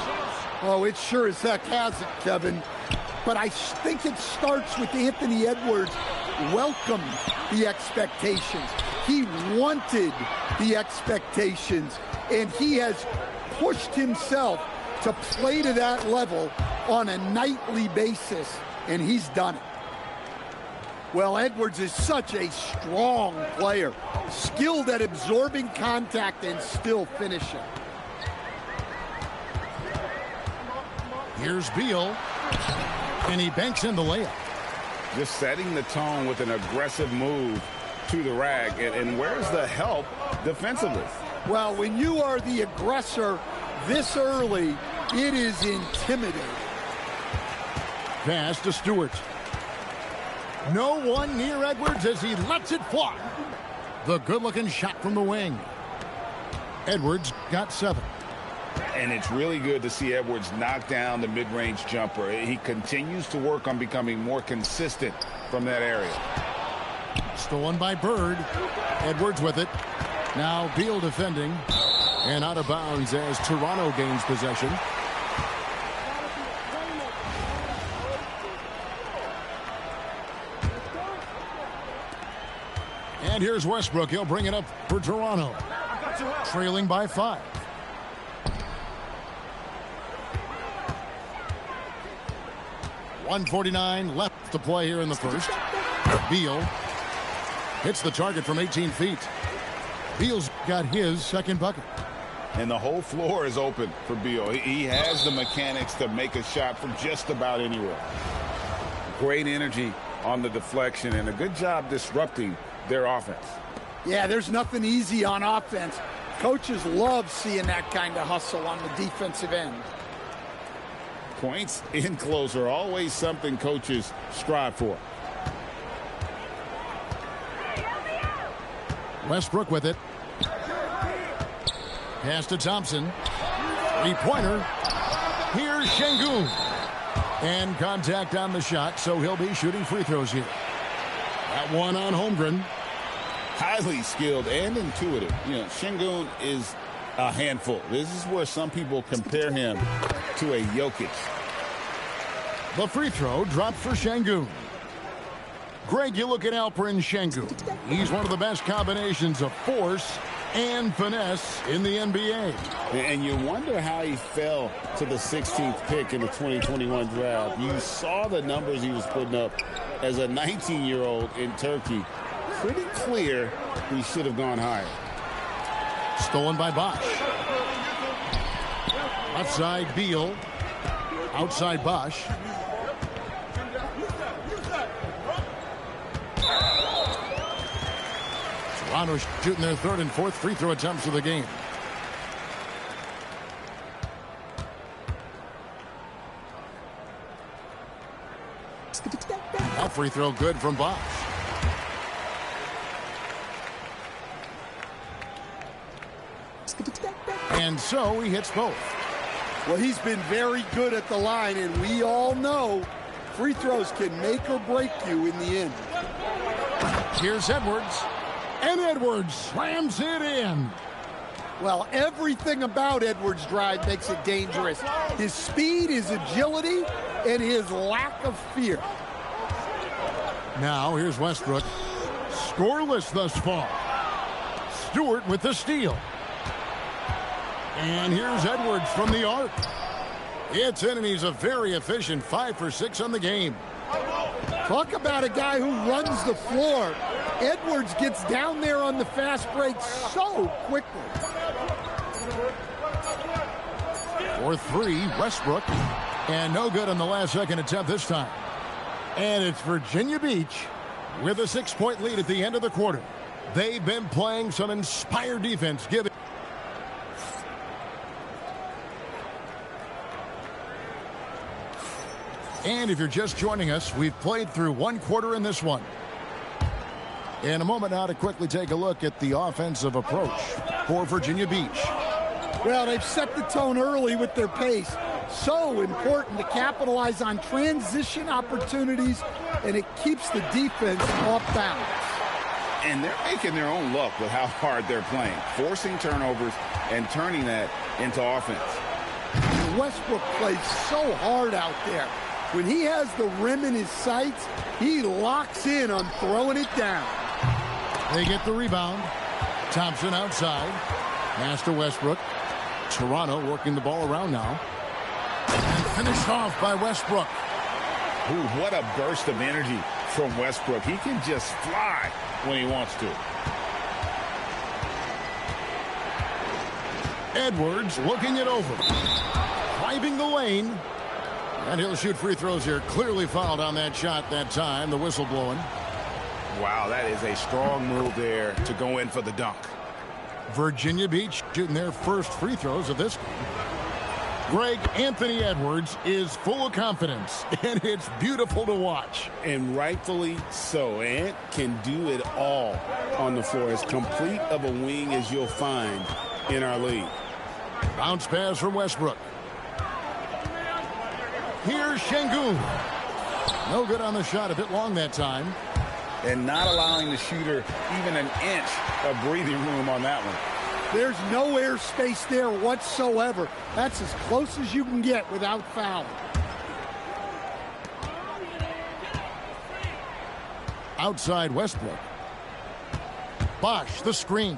Speaker 3: Oh, it sure as heck hasn't, Kevin. But I think it starts with Anthony Edwards welcomed the expectations. He wanted the expectations, and he has pushed himself to play to that level on a nightly basis, and he's done it. Well, Edwards is such a strong player, skilled at absorbing contact and still finishing.
Speaker 1: Here's Beal, and he banks in the layup.
Speaker 2: Just setting the tone with an aggressive move to the rack. And where's the help defensively?
Speaker 3: Well, when you are the aggressor this early, it is intimidating.
Speaker 1: Pass to Stewart. No one near Edwards as he lets it fly. The good-looking shot from the wing. Edwards got 7.
Speaker 2: And it's really good to see Edwards knock down the mid-range jumper. He continues to work on becoming more consistent from that area.
Speaker 1: Stolen by Bird. Edwards with it. Now Beal defending. And out of bounds as Toronto gains possession. And here's Westbrook. He'll bring it up for Toronto. Trailing by 5. .149 left to play here in the first. Beal hits the target from 18 feet. Beal's got his second bucket.
Speaker 2: And the whole floor is open for Beal. He has the mechanics to make a shot from just about anywhere. Great energy on the deflection and a good job disrupting their offense.
Speaker 3: Yeah, there's nothing easy on offense. Coaches love seeing that kind of hustle on the defensive end.
Speaker 2: Points in close are always something coaches strive for.
Speaker 1: Westbrook with it. Pass to Thompson. Three-pointer. Here's Şengün. And contact on the shot, so he'll be shooting free throws here. That one on Holmgren.
Speaker 2: Highly skilled and intuitive. You know, Şengün is a handful. This is where some people compare him to a Jokic.
Speaker 1: The free throw dropped for Şengün. Greg, you look at Alperen Şengün. He's one of the best combinations of force and finesse in the NBA.
Speaker 2: And you wonder how he fell to the 16th pick in the 2021 draft. You saw the numbers he was putting up as a 19-year-old in Turkey. Pretty clear he should have gone higher.
Speaker 1: Stolen by Bosch. Left side Beal. Outside Bosch. Toronto shooting their third and fourth free throw attempts of the game. That free throw good from Bosch. And so he hits both.
Speaker 3: Well, he's been very good at the line, and we all know free throws can make or break you in the end.
Speaker 1: Here's Edwards. And Edwards slams it in.
Speaker 3: Well, everything about Edwards' drive makes it dangerous. His speed, his agility, and his lack of fear.
Speaker 1: Now, here's Westbrook. Scoreless thus far. Stewart with the steal. And here's Edwards from the arc. It's in, and he's a very efficient 5 for 6 on the game.
Speaker 3: Talk about a guy who runs the floor. Edwards gets down there on the fast break so quickly.
Speaker 1: For 3, Westbrook. And no good on the last second attempt this time. And it's Virginia Beach with a 6-point lead at the end of the quarter. They've been playing some inspired defense. And if you're just joining us, we've played through 1 quarter in this one. In a moment now to quickly take a look at the offensive approach for Virginia Beach.
Speaker 3: Well, they've set the tone early with their pace. So important to capitalize on transition opportunities, and it keeps the defense off balance.
Speaker 2: And they're making their own luck with how hard they're playing, forcing turnovers and turning that into offense.
Speaker 3: Westbrook plays so hard out there. When he has the rim in his sights, he locks in on throwing it down.
Speaker 1: They get the rebound. Thompson outside. Pass to Westbrook. Toronto working the ball around now. And finished off by Westbrook.
Speaker 2: Ooh, what a burst of energy from Westbrook. He can just fly when he wants to.
Speaker 1: Edwards looking it over. Driving the lane. And he'll shoot free throws here. Clearly fouled on that shot that time. The whistle blowing.
Speaker 2: Wow, that is a strong move there to go in for the dunk.
Speaker 1: Virginia Beach shooting their first free throws of this game. Greg, Anthony Edwards is full of confidence, and it's beautiful to watch.
Speaker 2: And rightfully so. Ant can do it all on the floor. As complete of a wing as you'll find in our league.
Speaker 1: Bounce pass from Westbrook. Here's Şengün. No good on the shot, a bit long that time.
Speaker 2: And not allowing the shooter even an inch of breathing room on that one.
Speaker 3: There's no air space there whatsoever. That's as close as you can get without fouling.
Speaker 1: Outside Westbrook. Bosch, the screen.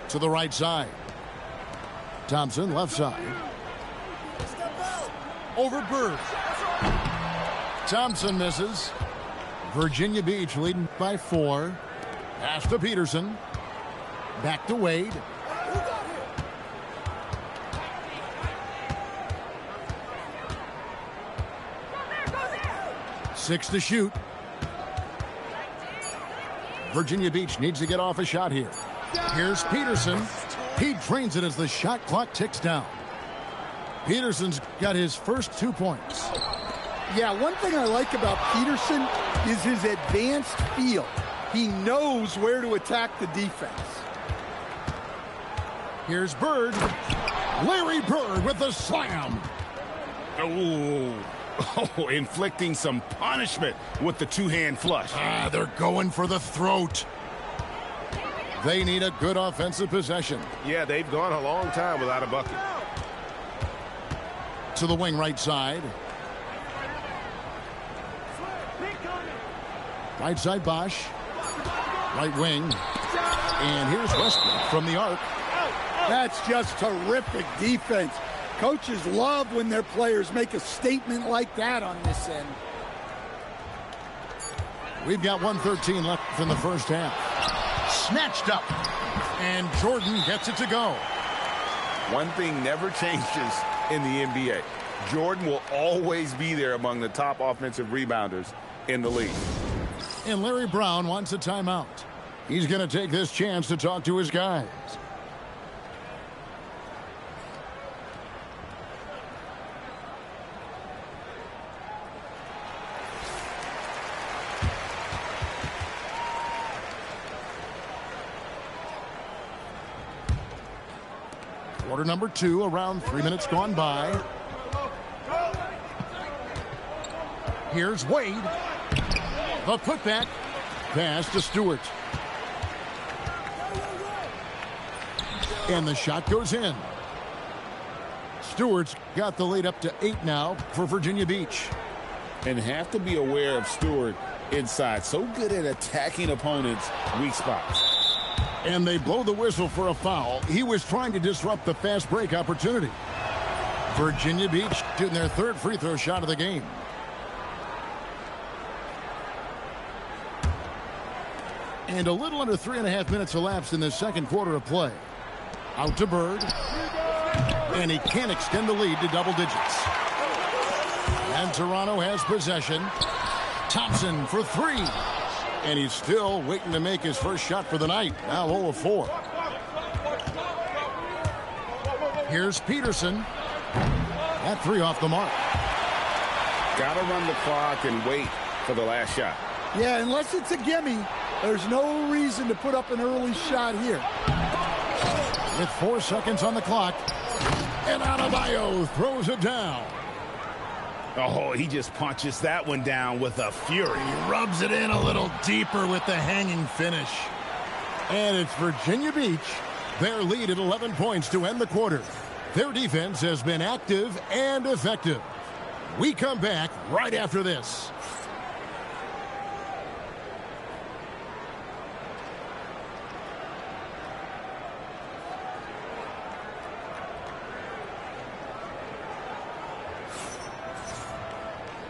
Speaker 1: To the right side. Thompson, left side. Over Bird. Thompson misses. Virginia Beach leading by 4. Pass to Peterson. Back to Wade. Six to shoot. Virginia Beach needs to get off a shot here. Here's Peterson. He drains it as the shot clock ticks down. Peterson's got his first 2 points.
Speaker 3: Yeah, one thing I like about Peterson is his advanced feel. He knows where to attack the defense.
Speaker 1: Here's Bird. Larry Bird with the slam.
Speaker 2: Oh, inflicting some punishment with the two-hand flush.
Speaker 1: They're going for the throat. They need a good offensive possession.
Speaker 2: Yeah, they've gone a long time without a bucket.
Speaker 1: To the wing right side. Right side Bosch. Right wing. And here's Westbrook from the arc.
Speaker 3: That's just terrific defense. Coaches love when their players make a statement like that on this end.
Speaker 1: We've got 1:13 left in the first half. Snatched up. And Jordan gets it to go.
Speaker 2: One thing never changes in the NBA. Jordan will always be there among the top offensive rebounders in the league.
Speaker 1: And Larry Brown wants a timeout. He's going to take this chance to talk to his guys. Quarter number 2, around 3 minutes gone by. Here's Wade. The putback. Pass to Stewart. And the shot goes in. Stewart's got the lead up to 8 now for Virginia Beach.
Speaker 2: And have to be aware of Stewart inside. So good at attacking opponents' weak spots.
Speaker 1: And they blow the whistle for a foul. He was trying to disrupt the fast break opportunity. Virginia Beach shooting their 3rd free throw shot of the game. And a little under 3.5 minutes elapsed in the 2nd quarter of play. Out to Bird. And he can't extend the lead to double digits. And Toronto has possession. Thompson for 3. And he's still waiting to make his first shot for the night. Now 0 of 4. Here's Peterson. That 3 off the mark.
Speaker 2: Got to run the clock and wait for the last shot.
Speaker 3: Yeah, unless it's a gimme, there's no reason to put up an early shot here.
Speaker 1: With 4 seconds on the clock. And Adebayo throws it down.
Speaker 2: Oh, he just punches that one down with a fury.
Speaker 1: He rubs it in a little deeper with the hanging finish. And it's Virginia Beach. Their lead at 11 points to end the quarter. Their defense has been active and effective. We come back right after this.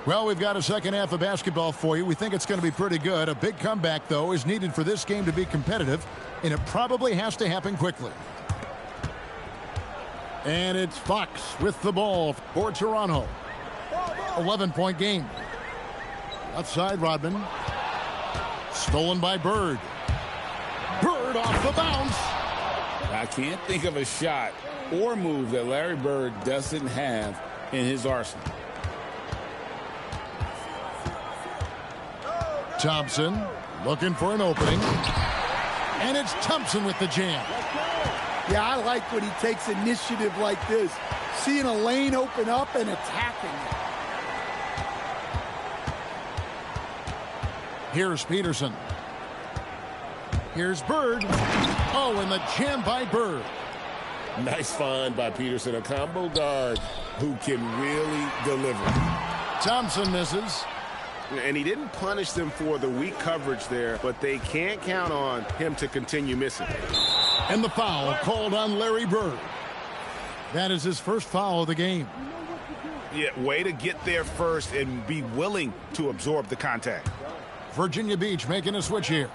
Speaker 1: Well, we've got a second half of basketball for you. We think it's going to be pretty good. A big comeback, though, is needed for this game to be competitive, and it probably has to happen quickly. And it's Fox with the ball for Toronto. 11-point game. Outside Rodman. Stolen by Bird. Bird off the bounce.
Speaker 2: I can't think of a shot or move that Larry Bird doesn't have in his arsenal.
Speaker 1: Thompson looking for an opening. And it's Thompson with the jam.
Speaker 3: Yeah, I like when he takes initiative like this. Seeing a lane open up and attacking it.
Speaker 1: Here's Peterson. Here's Bird. Oh, and the jam by Bird.
Speaker 4: Nice find by Peterson, a combo guard who can really deliver.
Speaker 1: Thompson misses.
Speaker 2: And he didn't punish them for the weak coverage there, but they can't count on him to continue missing.
Speaker 1: And the foul called on Larry Bird. That is his first foul of the game.
Speaker 2: Yeah, way to get there first and be willing to absorb the contact.
Speaker 1: Virginia Beach making a switch here.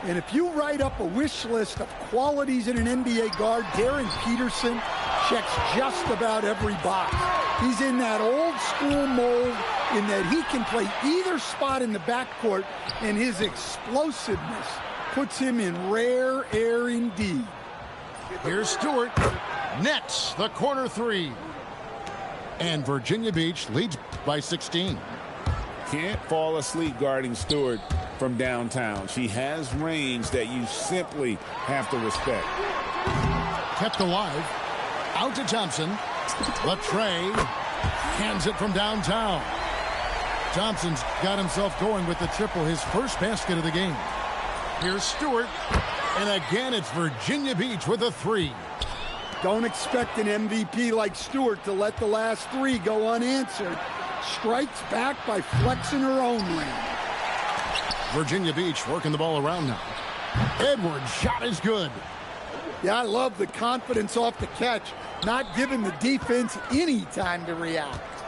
Speaker 3: And if you write up a wish list of qualities in an NBA guard, Darren Peterson checks just about every box. He's in that old school mold in that he can play either spot in the backcourt, and his explosiveness puts him in rare air indeed.
Speaker 1: Here's Stewart. Nets the corner 3. And Virginia Beach leads by 16.
Speaker 2: Can't fall asleep guarding Stewart from downtown. She has range that you simply have to respect.
Speaker 1: Kept alive. Out to Thompson. Latre hands it from downtown. Thompson's got himself going with the triple, his first basket of the game. Here's Stewart. And again, it's Virginia Beach with a 3.
Speaker 3: Don't expect an MVP like Stewart to let the last 3 go unanswered. Strikes back by flexing her own lane.
Speaker 1: Virginia Beach working the ball around now. Edwards' shot is good.
Speaker 3: Yeah, I love the confidence off the catch, not giving the defense any time to react.